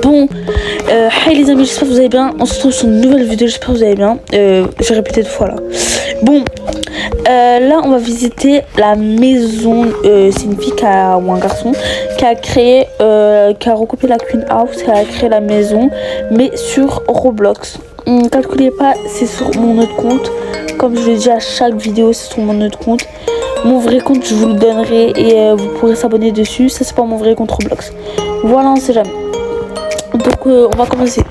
Bon, hey les amis, j'espère que vous allez bien. On se retrouve sur une nouvelle vidéo, j'espère que vous allez bien. J'ai répété 2 fois là. Bon, là on va visiter la maison. C'est une fille ou un garçon qui a créé, qui a recopié la Queen House, qui a créé la maison, mais sur Roblox. Ne calculez pas, c'est sur mon autre compte. Comme je le dis à chaque vidéo, c'est sur mon autre compte. Mon vrai compte, je vous le donnerai et vous pourrez s'abonner dessus. Ça, c'est pas mon vrai compte Roblox. Voilà, on sait jamais. Donc, on va commencer.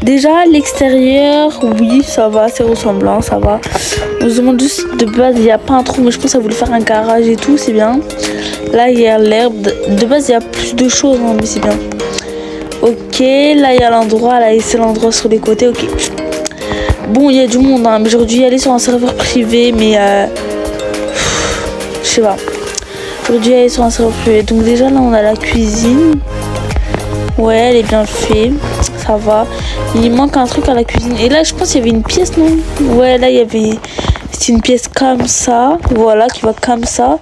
Déjà, l'extérieur, oui, ça va, c'est ressemblant, ça va. On se demande juste, de base, il n'y a pas un trou, mais je pense que ça voulait faire un garage et tout, c'est bien. Là, il y a l'herbe. De base, il y a plus de choses, hein, mais c'est bien. Ok, là, il y a l'endroit, là, c'est l'endroit sur les côtés, ok. Bon, il y a du monde, hein, mais j'aurais dû y aller sur un serveur privé, mais je sais pas. J'aurais dû y aller sur un serveur privé. Donc déjà, là, on a la cuisine. Ouais, elle est bien faite. Ça va. Il manque un truc à la cuisine. Et là, je pense qu'il y avait une pièce, non? Ouais, là, il y avait... C'est une pièce comme ça. Voilà, qui va comme ça.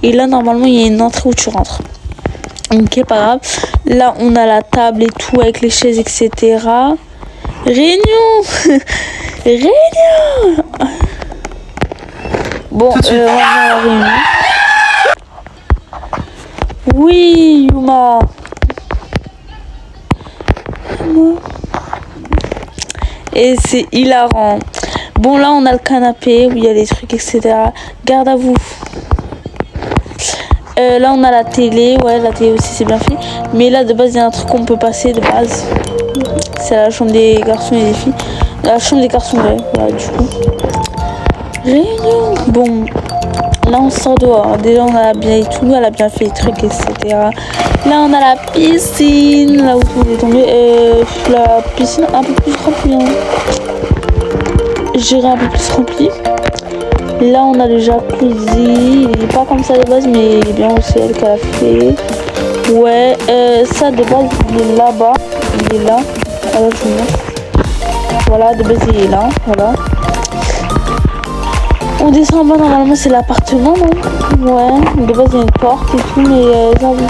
Et là, normalement, il y a une entrée où tu rentres. Ok, pas grave. Là, on a la table et tout avec les chaises, etc. Réunion. Réunion. Bon, on va à la réunion. Oui, Yuma. Et c'est hilarant. Bon, là, on a le canapé où il y a des trucs, etc. Garde à vous. Là, on a la télé. Ouais, la télé aussi, c'est bien fait. Mais là, de base, il y a un truc qu'on peut passer de base. C'est la chambre des garçons et des filles. La chambre des garçons, ouais. Voilà, du coup. Réunion. Bon. Là, on sort dehors. Déjà, on a bien et tout. Elle a bien fait les trucs, etc. Là, on a la piscine. Là où tout est tombé. La piscine un peu plus remplie. Hein. J'irai un peu plus remplie. Là, on a le jacuzzi. Il est pas comme ça de base, mais il est bien aussi, elle qu'elle a fait. Ouais. Ça, de base, il est là-bas. Il est là. Alors, je vous montre. Voilà, de base, il est là. Voilà. On descend en bas, normalement c'est l'appartement, non? Ouais, de base il y a une porte et tout, mais ça va.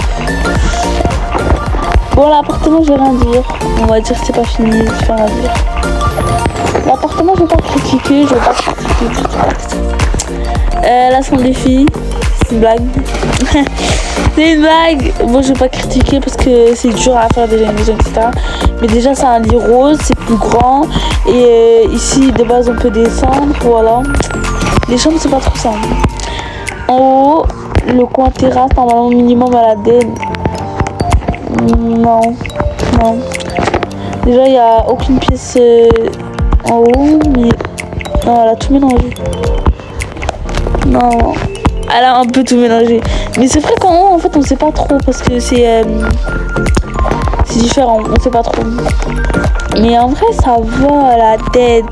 Bon, l'appartement, je vais rien dire. On va dire que c'est pas fini, je vais rien dire. L'appartement, je vais pas critiquer, je vais pas critiquer. La chambre des filles, c'est une blague. C'est une blague. Moi, je vais pas critiquer parce que c'est dur à faire déjà une maison, etc. Mais déjà, c'est un lit rose, c'est plus grand. Et ici, de base, on peut descendre, voilà. Les chambres, c'est pas trop simple. En haut, le coin terrasse, normalement minimum à la DN. Non. Déjà, il n'y a aucune pièce en haut, mais... Non, elle a tout mélangé. Non, elle a un peu tout mélangé. Mais c'est vrai qu'en haut, en fait, on sait pas trop, parce que c'est différent, on sait pas trop. Mais en vrai, ça va, la tête.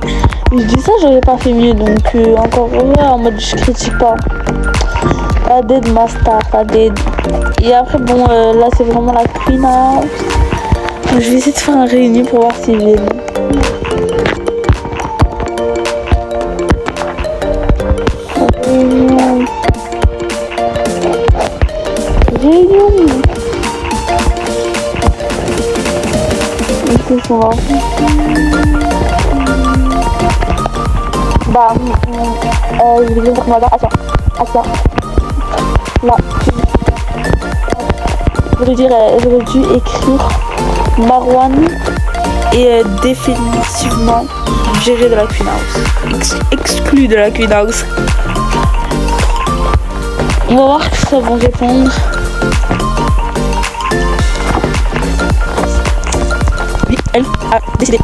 Je dis ça, j'aurais pas fait mieux, donc encore en mode je critique pas. La dead master, la dead. Et après, bon, là c'est vraiment la Queen House. Donc, je vais essayer de faire un réunion pour voir s'ils viennent. Réunion. Qu'est-ce qu'on va faire? Bah, je vais dire comment on va faire. Attends. Là. J'aurais dû écrire Marwan et définitivement viré de la Queen House. Exclu de la Queen House. On va voir si ça va répondre. Elle a décidé.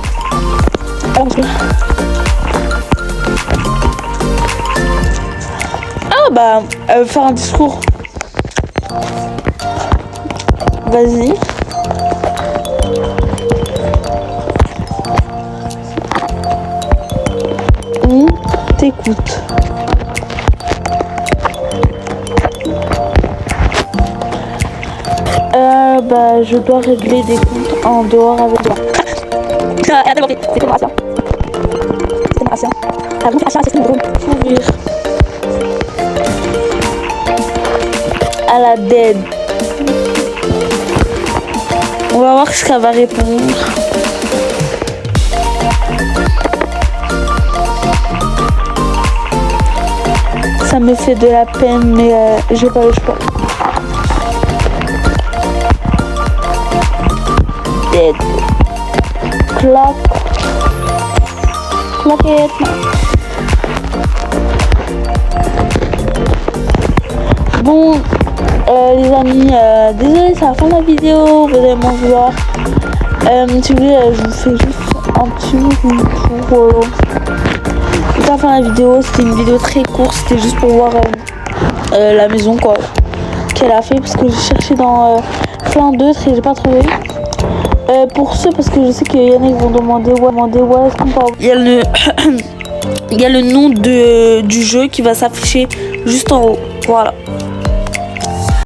Ah bah, faire un discours. Vas-y. On t'écoute. Bah, je dois régler des comptes en dehors avec toi. C'est comme Asia. La grosse achat, c'est une drôle. Faut rire. À la dead. On va va voir ce qu'elle va répondre. Ça me fait de la peine, mais j'ai pas le choix. Dead. Clac. Claquette. Bon, les amis, désolé, c'est la fin de la vidéo, vous allez m'en vouloir. Si vous voulez, je vous fais juste un petit tour. C'est la fin de la vidéo, c'était une vidéo très courte, c'était juste pour voir la maison quoi qu'elle a fait, parce que j'ai cherché dans plein d'autres et j'ai pas trouvé. Pour ceux, parce que je sais qu'il y en a qui vont demander ouais, est-ce qu'on peut avoir... Il y a le nom du jeu qui va s'afficher juste en haut, voilà.